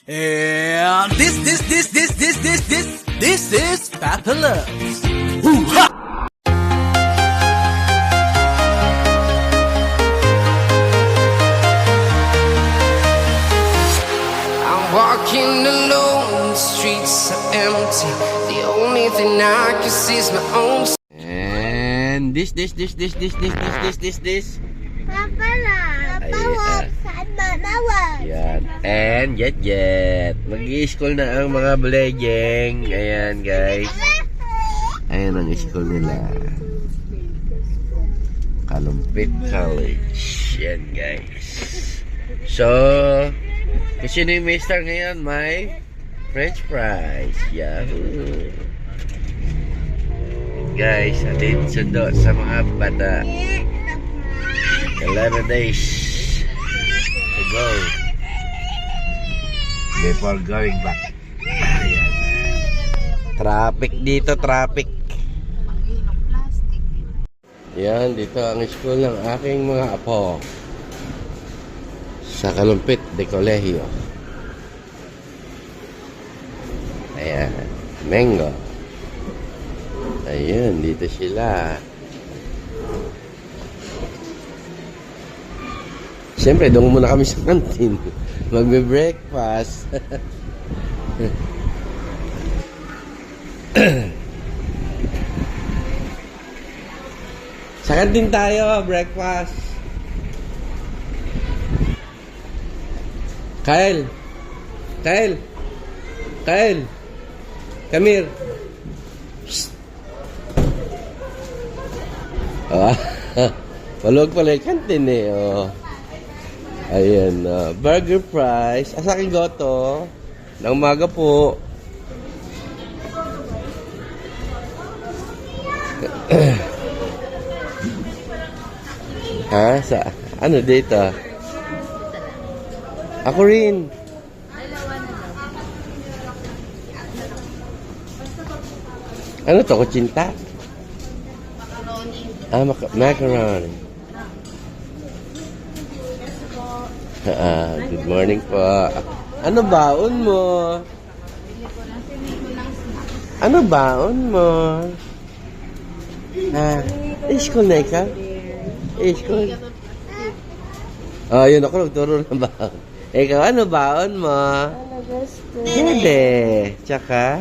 And this is Papa Loves. Woo-ha! I'm walking alone, the streets are empty. The only thing I can see is my own. And this. Papa Loves. Mama Loves. Yan. And Jet. Mag-i-school na ang mga blejeng. Ayan, guys. Ayan ang school nila. Kalumpit College. Yan, guys. So, kung sino yung may star ngayon, may French fries. Yahoo! Guys, atin sundo sa mga bata. 11 days to go before going back. Ayan. Traffic dito, traffic. Yan, dito ang school ng aking mga apo sa Kalumpit de Colegio. Ayan, Mango. Ayan, dito sila. Siyempre, doon muna kami sa kantin. Magbe-breakfast. Sa kantin tayo, breakfast. Kyle. Come here. Walog pala yung kantin eh. Oh. Ayan, burger fries. Asaking goto. Nang umaga po. Ha? Sa, ano dito? Ako rin. Ano to? Kutsinta? Macaroni. Good morning po. Ano baon mo? Ano baon mo? School na ikaw? School? Oh, yun ako nagturo ng baon. Ikaw, ano baon mo? Hindi. Tsaka?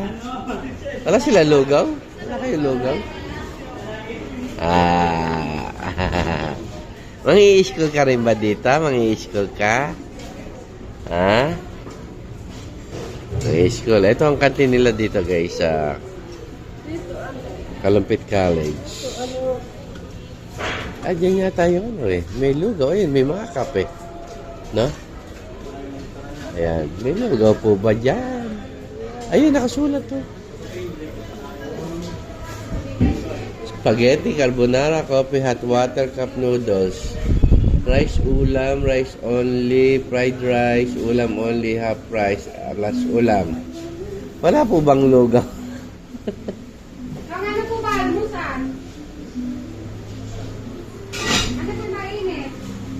Wala sila lugaw? Wala kayo lugaw? Mangi-school ka rin ba dito? Mangi-school ka? Ha? Mangi-school. Ito ang kantin nila dito, guys, sa Kalumpit College. Diyan nga tayo, ano eh. May lugaw. Ayun, may mga kape. No? Ayan. May lugaw po ba dyan? Ayun, nakasulat to. Spaghetti, carbonara, coffee, hot water, cup noodles. Rice ulam, rice only, fried rice, ulam only, half price, alas ulam. Wala po bang lugaw? Ano po ba almusan? Ano po mainit?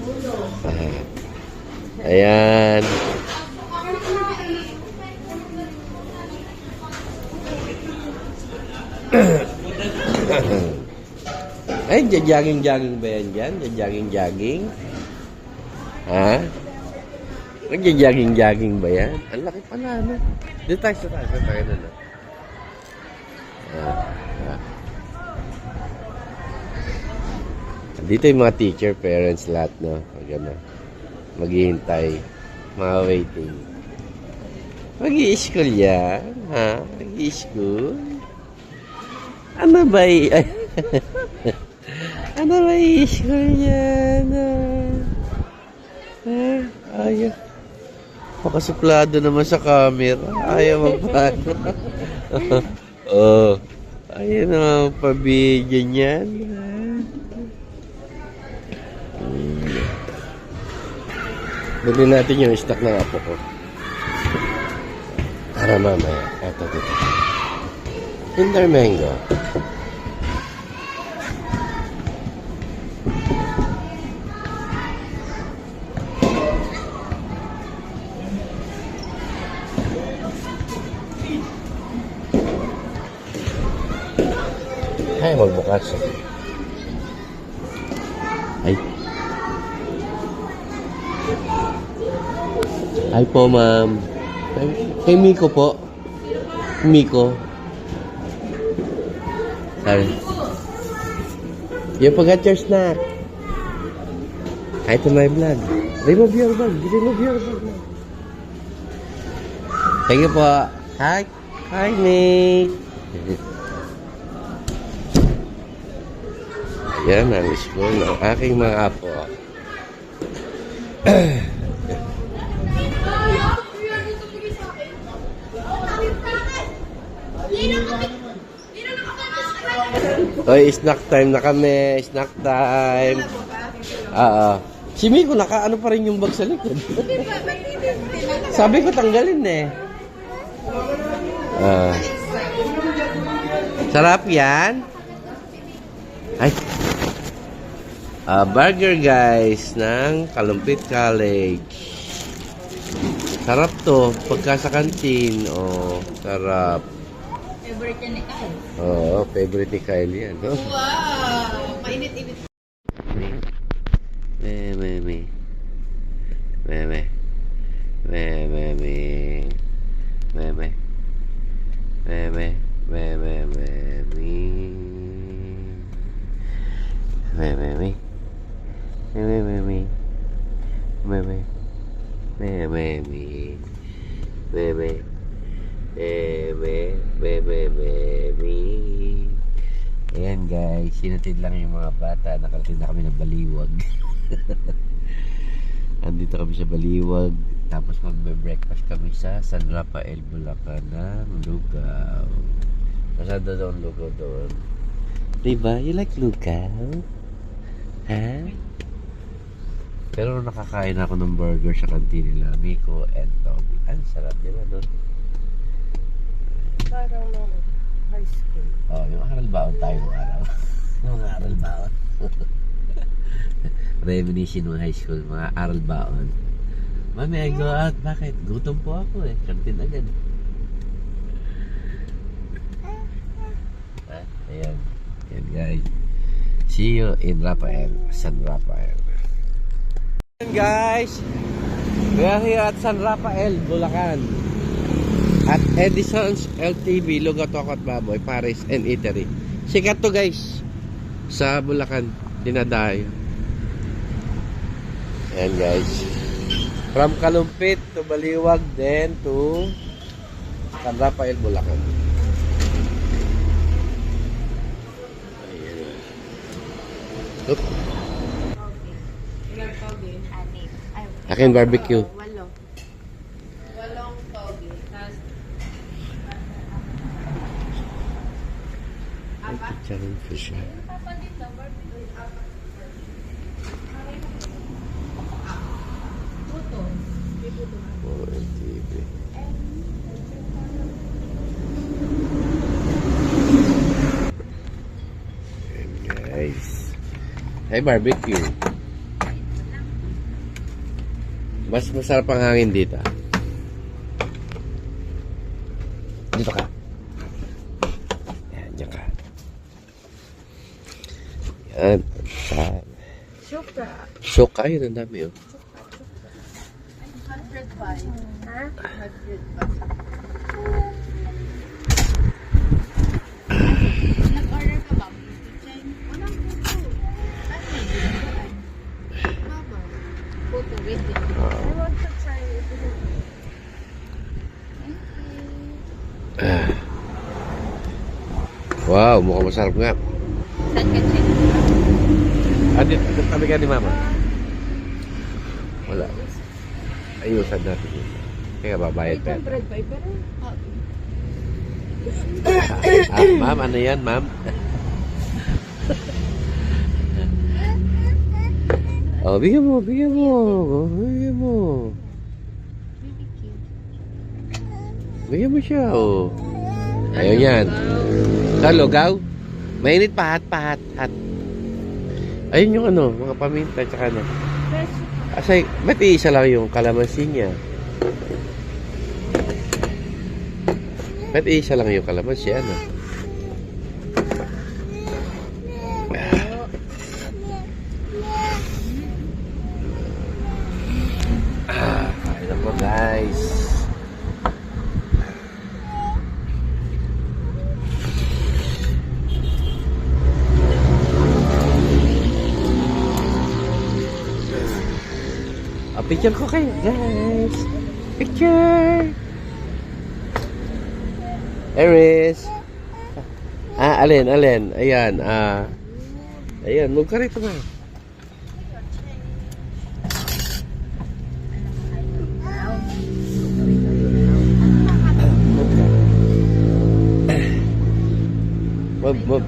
Ulo. Ayan. Ay, jajaging-jaging ba yan dyan? Jajaging-jaging? Ha? Jajaging-jaging ba yan? Ang laki pala, ano? Dito tayo sa taas. Tayo na, no? Dito yung mga teacher, parents, lahat, no? Gano'n. Maghihintay. Mga waiting. Mag-i-school yan? Ha? Mag-i-school? Ano ba ano ba i-school yan? Ayaw. Makasuplado naman sa camera. Ayaw magpano. Oh. Ayaw naman pabigyan yan. Bili natin yung stock ng apo ko. Para mamaya. Ito dito. Kinder Mango. Ay, magbukas. Ay. Ay po, ma'am. Kay Miko po. Miko. Sorry. You forgot your snack. Hi to my vlog. Remove your vlog. Remove your vlog. Thank you po. Hi. Hi, Nick. Ayan ang school ng aking mga apo. Oy, snack time na kami. Snack time. Si Miko, naka-ano pa rin yung bag sa likod. Sabi ko tanggalin eh. Sarap yan. Ay. Burger guys ng Kalumpit College. Sarap to. Pagka sa kantin. Oh, sarap. Favorite yan ni Kyle. Oo, favorite ni Kyle yan. No? Wow! Mainit-init. Ayan guys, sinatid lang yung mga bata. Nakarating na kami ng Baliwag. Andito kami sa Baliwag. Tapos magbe-breakfast kami sa San Rafael, Bulacan ng Lugaw. Masada daw ang lugaw doon. Diba? You like lugaw? Ha? Pero nakakain ako ng burger sa kantin nila, Miko and Toby. Ang sarap, diba doon? Parang high school. Oh, yung aral baon tayo ng araw. Yung aral baon. Reminiscing ng high school, mga aral baon. Mami, I go out. Bakit? Gutom po ako eh. Kantin agad. Ayan. Ayan guys. See you in Rafael. San Rafael. Ayan guys. We are here at San Rafael, Bulacan. At Edison's LTV, Lugaw Tokot Baboy, Paris and Eatery. Sikat to guys. Sa Bulacan. Dinadayo. Ayan guys. From Kalumpit to Baliwag, then to San Rafael, Bulacan. Ayan. Look. Ilang toge? Anim. Akin barbecue. 8. 8 toge. Tapos, Chicharon fish. puto. May puto na. Oh, LTV. Ayan guys. Hey, barbecue. Mas masarap ang hangin dito. Dito ka. Yan, dyan ka. Yan. Suka. Suka, yun ang dami oh. 100 ba? Ha? 100 ba? Nag-order ka ba? Walang puto. Ano yun? Mama. Puto, wait. I want to try it. Thank you. Wow, mukhang masarap nga. Saan ka check? Dito tabi ka ni Mama. Wala. Ayusan natin yun. Kaya babayad pa. 800 ba? Pero, Ma'am, ano yan, ma'am? Oh, bigyan mo, bigyan mo. Bigyan mo. really cute. Bigyan mo siya, oh. Ayun yan. Sa lugaw. Mainit pa, hot. Ayun yung ano, mga paminta, tsaka na. Asay, ba't iisa lang yung kalamansi niya? Ba't iisa lang yung kalamansi, ano? Picture ko kayo, guys. Picture. Aries. Alin. Ayan, ayan, move ka rito na. Move.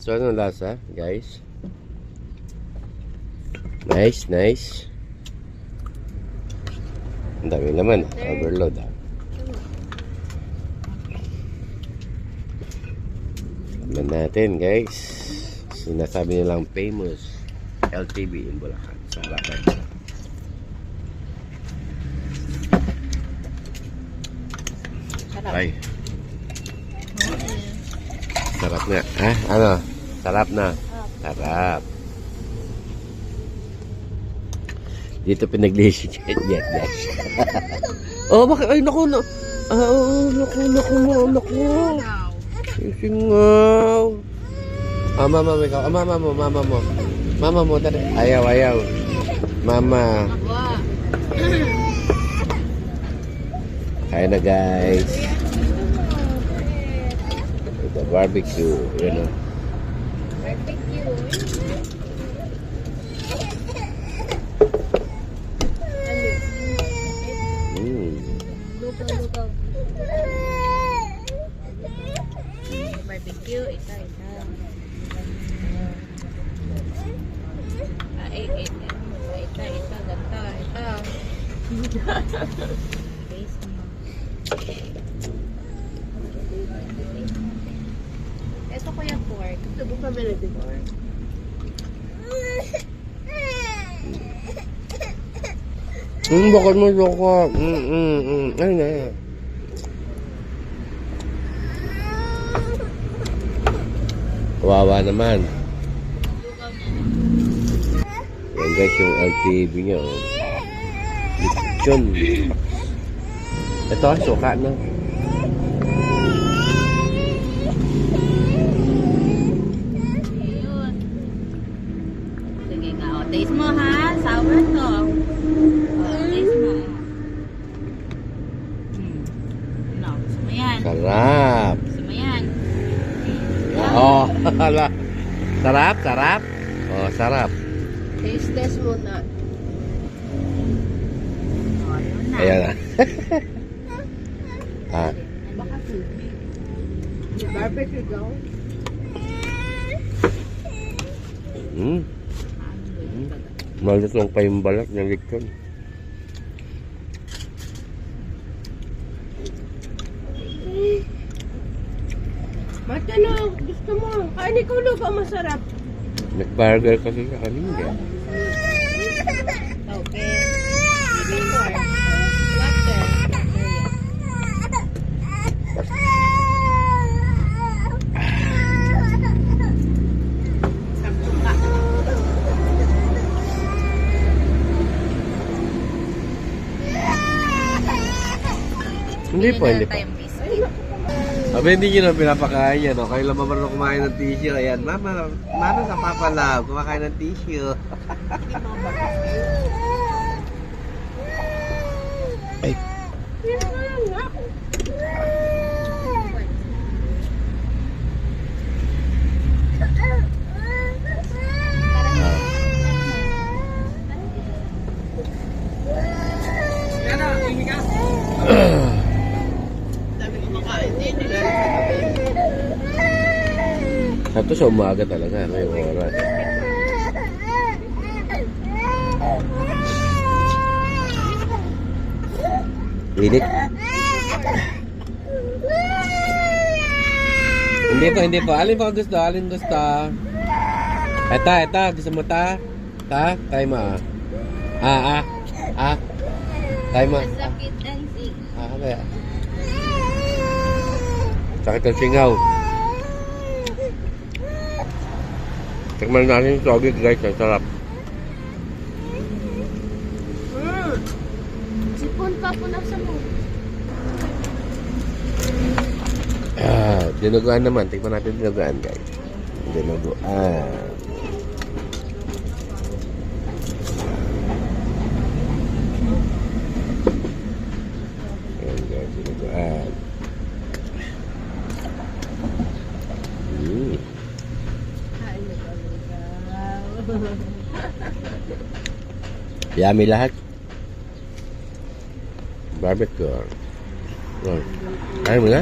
So, ano lasa, guys? Nice. Ang dami naman. Overload, Naman natin, guys. Sinasabi nilang famous LTV in Bulacan. Sa Bulacan. Ay. Sarap nga. Ano? Sarap na. Sarap. Dito pinaglishi yan, guys. Oh, bakit? Ay, naku. Naku. Singaw. Mama ikaw. Mama mo. Tara. Ayaw. Mama. Kaya na, guys. Ito, barbecue. Yun o. Lugaw. Barbecue, ito. Ito, ganito, Base mo. Ito ko yung pork. Subok kami na din pork. Bakit mo loko? Ay na. Kawawa naman. Yan, guys, yung LTV niya. Lechon. Ito, suka na. Ayun. Sige nga. O, taste mo ha. Sour to. O, taste mo. No, gusto mo yan. Sarap. Gusto mo yan. Oh, hala. Sarap. Oh, sarap. Taste mo na. O, yun na. Ayan na. Baka food. Barbecue daw. Malit lang pa yung balat ng lechon. Matano, gusto mo. Kain ikaw lugaw masarap. Nag-burger kasi sa kanina. Okay. Before. Water. Hindi pa. Sabi, hindi nyo na pinapakain yan, no? Kayo lang marunong kumain ng tissue. Ayan, mama sa Papa Love, kumakain ng tissue. Ay. Ito sa umaga talaga, may oras. Init. Hindi po. Alin po gusto? Ito. Gusto mo ta? Tayo mo Tayo mo. Sakit ang sing. Kaya. Sakit ang singaw. Tikman natin yung sogig, guys. Ang sarap. Sipon pa po na sa mo. Dinuguan naman. Tikman natin dinuguan, guys. Dinuguan. Ayan guys, dinuguan. Yummy lahat. Barbecue. Ayaw mo na?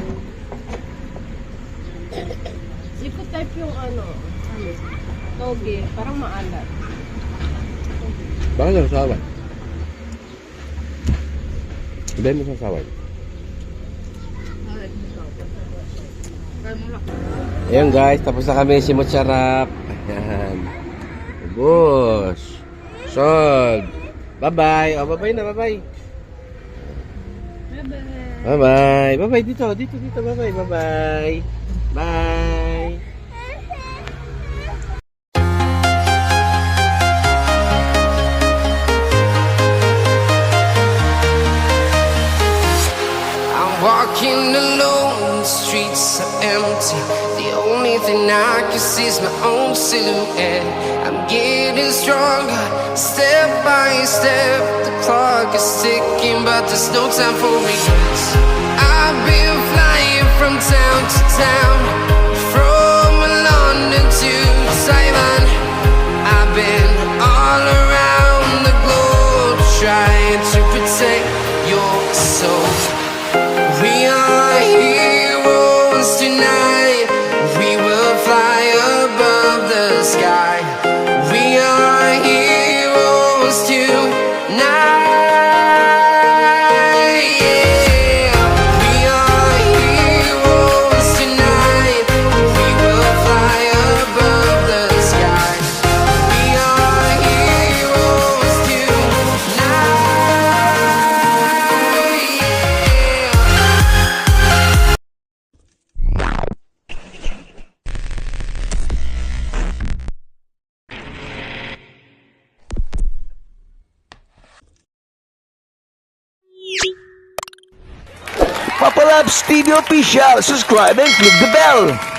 Seafood type yung toge. Parang maalat. Bakit lang sawan? Iba mo sa sawan. Ayan guys, tapos na kami simot sarap. Ayan. Ubus. Sold. Bye-bye. Oh, bye-bye na, bye-bye. Bye-bye. Bye-bye dito. Bye-bye. Bye-bye. Bye. I'm walking alone, the streets are empty. The only thing I can see is my own silhouette. I'm getting stronger, step by step. The clock is ticking, but there's no time for regrets. I've been flying from town to town, from London to Taiwan. I've been all around the globe, trying to protect your soul. We are heroes tonight. We will fly above the sky. We are heroes tonight. Yeah. We are heroes tonight. We will fly above the sky. We are heroes tonight. Yeah. Papa Labs TV Official. Subscribe and click the bell.